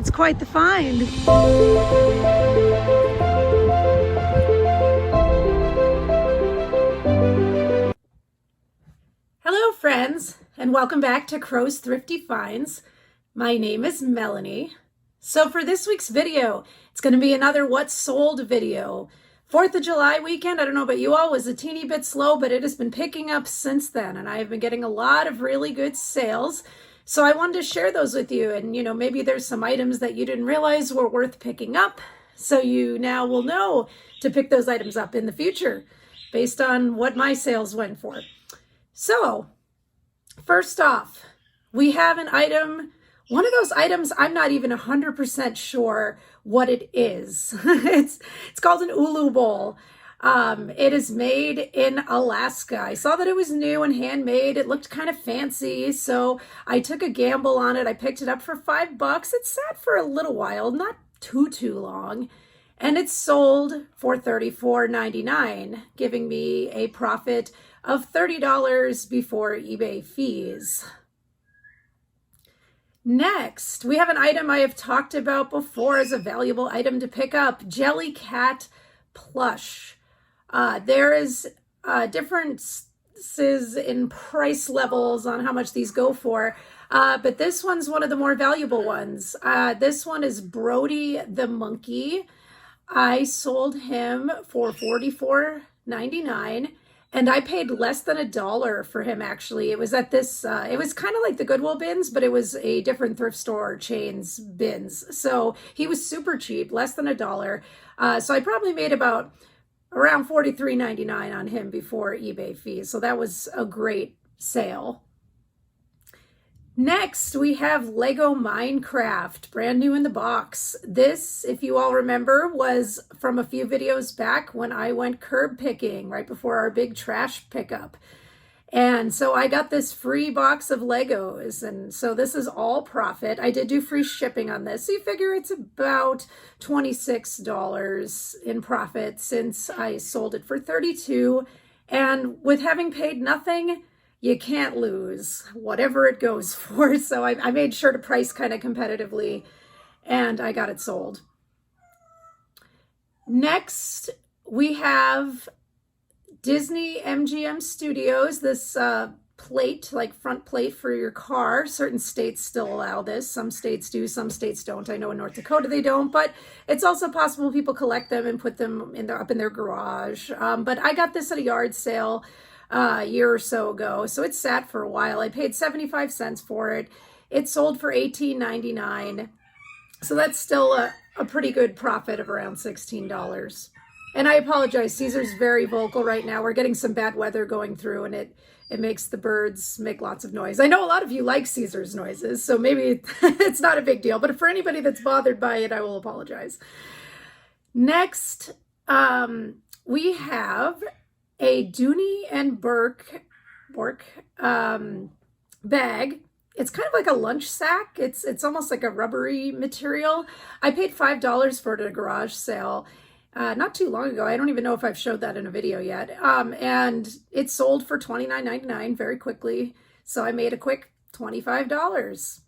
It's quite the find. Hello friends, and welcome back to Crow's Thrifty Finds. My name is Melanie. So for this week's video, it's going to be another What's Sold video. 4th of July weekend, I don't know about you all, was a teeny bit slow, but it has been picking up since then, and I have been getting a lot of really good sales. So I wanted to share those with you, and maybe there's some items that you didn't realize were worth picking up, so you now will know to pick those items up in the future based on what my sales went for. So first off, we have an item, one of those items I'm not even 100% sure what it is. It's called an ulu bowl. It is made in Alaska. I saw that it was new and handmade. It looked kind of fancy, so I took a gamble on it. I picked it up for $5. It sat for a little while, not too long, and it sold for $34.99, giving me a profit of $30 before eBay fees. Next, we have an item I have talked about before as a valuable item to pick up, Jellycat plush. There is differences in price levels on how much these go for, but this one's one of the more valuable ones. This one is Brody the monkey. I sold him for $44.99. And I paid less than $1 for him, actually. It was at this, it was kind of like the Goodwill bins, but it was a different thrift store chain's bins. So he was super cheap, less than $1. So I probably made about around $43.99 on him before eBay fees. So that was a great sale. Next, we have Lego Minecraft, brand new in the box. This, if you all remember, was from a few videos back when I went curb picking right before our big trash pickup. And so I got this free box of Legos, and so this is all profit. I did do free shipping on this, so you figure it's about $26 in profit since I sold it for $32. And with having paid nothing, you can't lose whatever it goes for. So I made sure to price kind of competitively, and I got it sold. Next, we have Disney MGM Studios, this plate, like front plate for your car. Certain states still allow this. Some states do, some states don't. I know in North Dakota they don't, but it's also possible people collect them and put them up in their garage. But I got this at a yard sale a year or so ago, so it sat for a while. I paid 75 cents for it. It sold for $18.99, so that's still a pretty good profit of around $16. And I apologize, Caesar's very vocal right now. We're getting some bad weather going through, and it makes the birds make lots of noise. I know a lot of you like Caesar's noises, so maybe it's not a big deal, but for anybody that's bothered by it, I will apologize. Next, we have a Dooney and Bourke bag. It's kind of like a lunch sack. It's almost like a rubbery material. I paid $5 for it at a garage sale not too long ago. I don't even know if I've showed that in a video yet. And it sold for $29.99 very quickly. So I made a quick $25.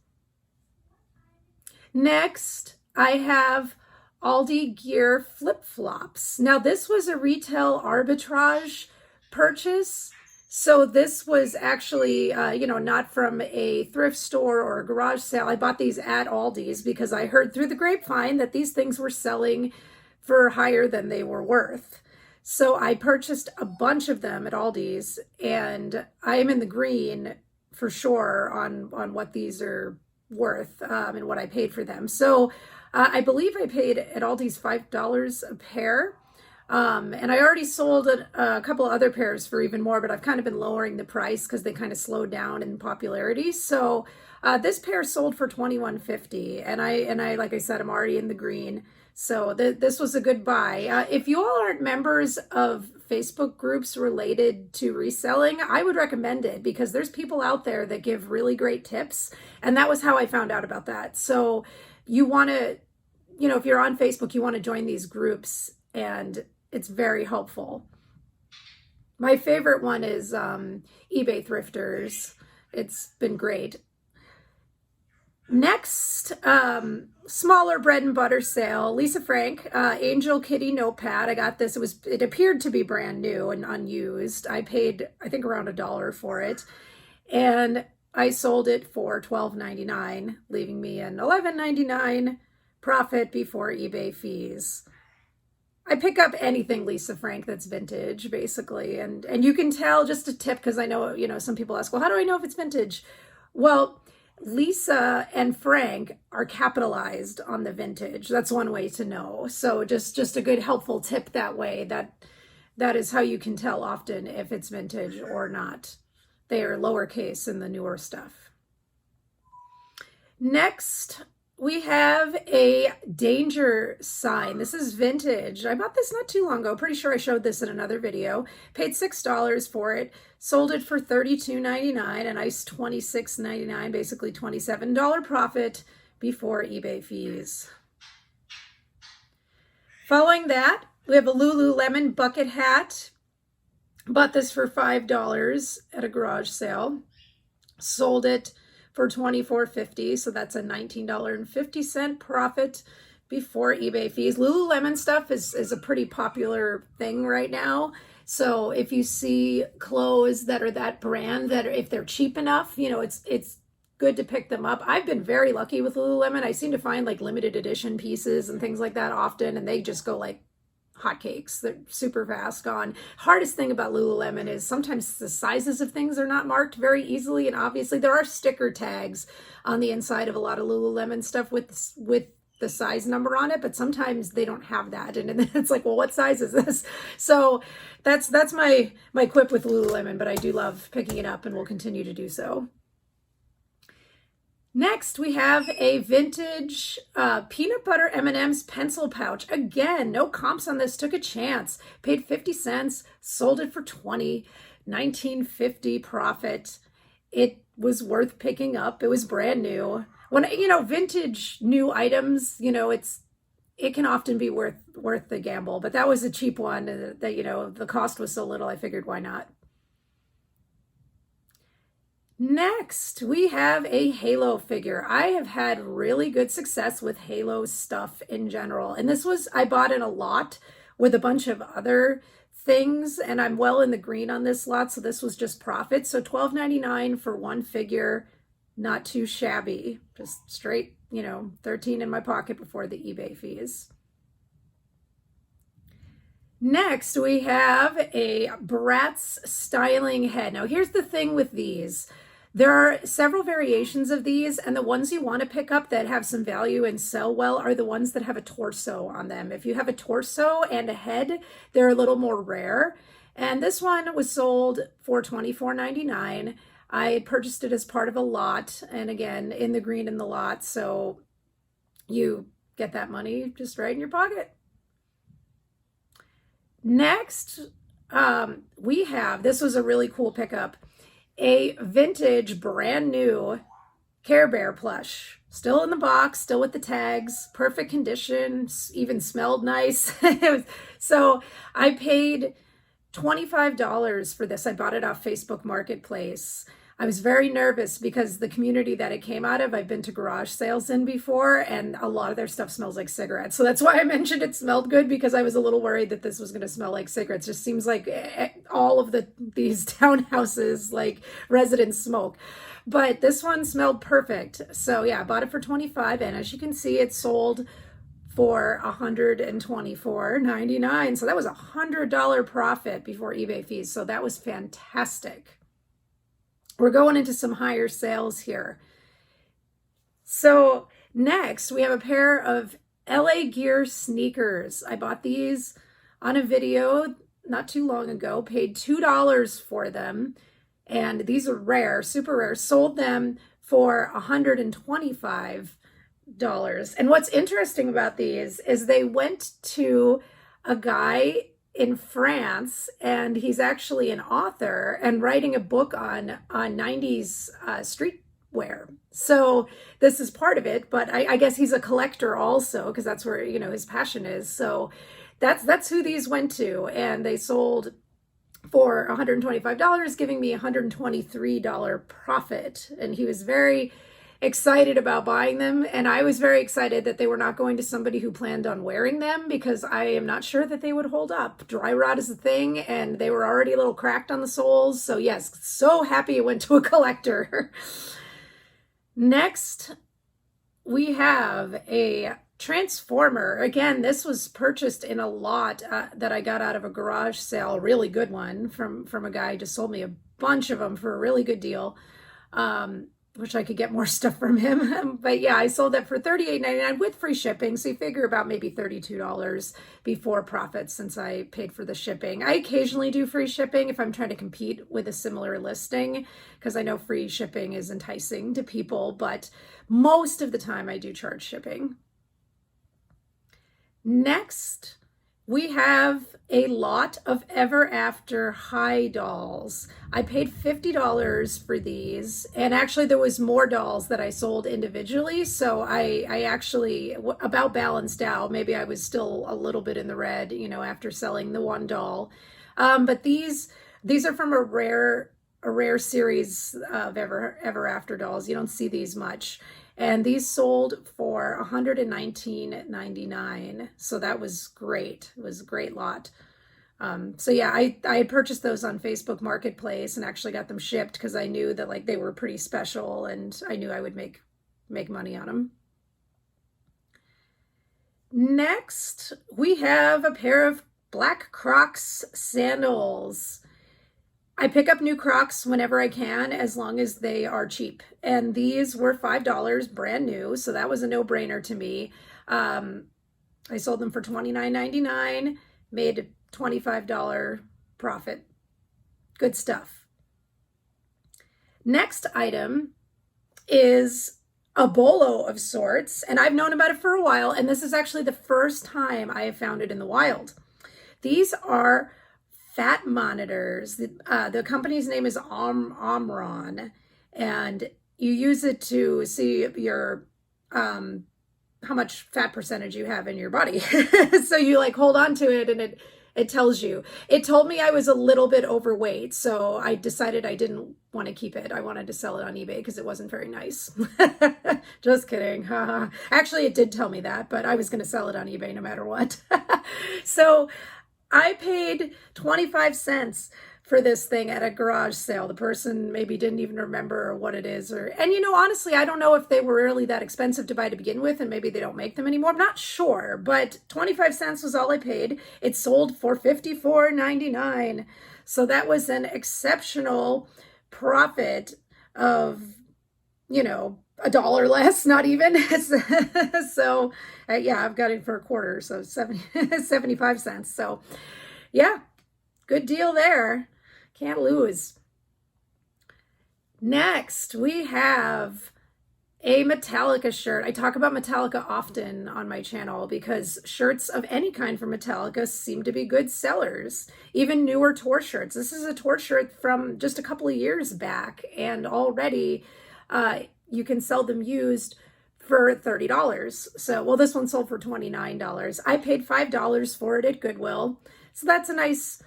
Next, I have Aldi Gear flip-flops. Now this was a retail arbitrage purchase. So this was actually, not from a thrift store or a garage sale. I bought these at Aldi's because I heard through the grapevine that these things were selling for higher than they were worth. So I purchased a bunch of them at Aldi's, and I am in the green for sure on what these are worth and what I paid for them. So I believe I paid at Aldi's $5 a pair. And I already sold a couple other pairs for even more, but I've kind of been lowering the price because they kind of slowed down in popularity. So this pair sold for $21.50, and I like I said, I'm already in the green. So this was a good buy. If you all aren't members of Facebook groups related to reselling, I would recommend it because there's people out there that give really great tips. And that was how I found out about that. So you want to, if you're on Facebook, you want to join these groups, and it's very helpful. My favorite one is eBay Thrifters. It's been great. Next, smaller bread and butter sale. Lisa Frank, Angel Kitty notepad. I got this. It appeared to be brand new and unused. I paid, I think, around $1 for it. And I sold it for $12.99, leaving me an $11.99 profit before eBay fees. I pick up anything Lisa Frank that's vintage, basically. And you can tell, just a tip, because I know, some people ask, well, how do I know if it's vintage? Well, Lisa and Frank are capitalized on the vintage. That's one way to know. So just a good helpful tip that way. That is how you can tell often if it's vintage or not. They are lowercase in the newer stuff. Next, we have a danger sign. This is vintage. I bought this not too long ago. Pretty sure I showed this in another video. Paid $6 for it. Sold it for $32.99, a nice $26.99, basically $27 profit before eBay fees. Following that, we have a Lululemon bucket hat. Bought this for $5 at a garage sale. Sold it for $24.50, so that's a $19.50 profit before eBay fees. Lululemon stuff is a pretty popular thing right now. So if you see clothes that are that brand, that if they're cheap enough, it's good to pick them up. I've been very lucky with Lululemon. I seem to find like limited edition pieces and things like that often, and they just go like hotcakes. They're super fast gone. Hardest thing about Lululemon is sometimes the sizes of things are not marked very easily, and obviously there are sticker tags on the inside of a lot of Lululemon stuff with the size number on it, but sometimes they don't have that, and then it's like, well, what size is this? So that's my quip with Lululemon, but I do love picking it up and will continue to do so. Next, we have a vintage peanut butter M&M's pencil pouch. Again, no comps on this. Took a chance. Paid 50 cents. Sold it for $20. $19.50 profit. It was worth picking up. It was brand new. When vintage new items, it can often be worth the gamble. But that was a cheap one. That the cost was so little. I figured, why not? Next, we have a Halo figure. I have had really good success with Halo stuff in general. And I bought in a lot with a bunch of other things, and I'm well in the green on this lot, so this was just profit. So $12.99 for one figure, not too shabby. Just straight, $13 in my pocket before the eBay fees. Next, we have a Bratz styling head. Now, here's the thing with these. There are several variations of these, and the ones you want to pick up that have some value and sell well are the ones that have a torso on them. If you have a torso and a head, they're a little more rare. And this one was sold for $24.99. I had purchased it as part of a lot, and again, in the green in the lot, so you get that money just right in your pocket. Next, we have, this was a really cool pickup, a vintage brand new Care Bear plush. Still in the box, still with the tags, perfect condition, even smelled nice. So I paid $25 for this. I bought it off Facebook Marketplace. I was very nervous because the community that it came out of, I've been to garage sales in before, and a lot of their stuff smells like cigarettes. So that's why I mentioned it smelled good, because I was a little worried that this was going to smell like cigarettes. Just seems like all of these townhouses, like residents smoke. But this one smelled perfect. So yeah, I bought it for $25, and as you can see, it sold for $124.99. So that was a $100 profit before eBay fees. So that was fantastic. We're going into some higher sales here. So next, we have a pair of LA Gear sneakers. I bought these on a video not too long ago, paid $2 for them. And these are rare, super rare. Sold them for $125. And what's interesting about these is they went to a guy in France, and he's actually an author and writing a book on 90s streetwear. So this is part of it, but I guess he's a collector also, because that's where his passion is. So that's who these went to, and they sold for $125, giving me $123 profit. And he was very, excited about buying them. And I was very excited that they were not going to somebody who planned on wearing them, because I am not sure that they would hold up. Dry rot is a thing, and they were already a little cracked on the soles. So yes, so happy it went to a collector. Next, we have a transformer. Again, this was purchased in a lot that I got out of a garage sale, really good one from a guy who just sold me a bunch of them for a really good deal. Wish I could get more stuff from him. But yeah, I sold that for $38.99 with free shipping. So you figure about maybe $32 before profits, since I paid for the shipping. I occasionally do free shipping if I'm trying to compete with a similar listing, because I know free shipping is enticing to people, but most of the time I do charge shipping. Next, we have a lot of Ever After High dolls. I paid $50 for these, and actually there was more dolls that I sold individually, so I actually about balanced out. Maybe I was still a little bit in the red, you know, after selling the one doll. But these are from a rare series of Ever After dolls. You don't see these much. And these sold for $119.99. So that was great. It was a great lot. So yeah, I purchased those on Facebook Marketplace and actually got them shipped because I knew that like they were pretty special, and I knew I would make money on them. Next, we have a pair of black Crocs sandals. I pick up new Crocs whenever I can, as long as they are cheap. And these were $5 brand new, so that was a no-brainer to me. I sold them for $29.99, made a $25 profit. Good stuff. Next item is a bolo of sorts, and I've known about it for a while, and this is actually the first time I have found it in the wild. These are fat monitors. The company's name is Omron, and you use it to see your how much fat percentage you have in your body. So you like hold on to it, and it tells you. It told me I was a little bit overweight, so I decided I didn't want to keep it. I wanted to sell it on eBay because it wasn't very nice. Just kidding. Actually, it did tell me that, but I was going to sell it on eBay no matter what. So I paid 25 cents for this thing at a garage sale. The person maybe didn't even remember what it is, and you know, honestly, I don't know if they were really that expensive to buy to begin with, and maybe they don't make them anymore. I'm not sure, but 25 cents was all I paid. It sold for $54.99. So that was an exceptional profit of, you know, $1 less, not even. So yeah, I've got it for a quarter, so 75 cents. So yeah, good deal there. Can't lose. Next, we have a Metallica shirt. I talk about Metallica often on my channel because shirts of any kind from Metallica seem to be good sellers. Even newer tour shirts. This is a tour shirt from just a couple of years back, and already you can sell them used for $30. So, well, this one sold for $29. I paid $5 for it at Goodwill. So that's a nice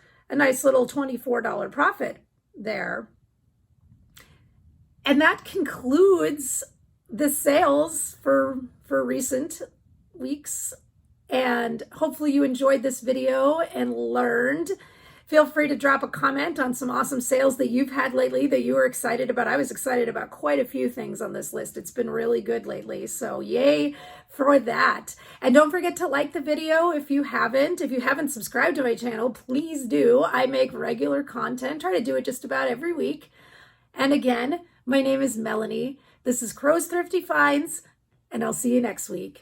little $24 profit there. And that concludes the sales for recent weeks. And hopefully you enjoyed this video and learned. Feel free to drop a comment on some awesome sales that you've had lately that you were excited about. I was excited about quite a few things on this list. It's been really good lately, so yay for that. And don't forget to like the video if you haven't. If you haven't subscribed to my channel, please do. I make regular content, try to do it just about every week. And again, my name is Melanie. This is Crow's Thrifty Finds, and I'll see you next week.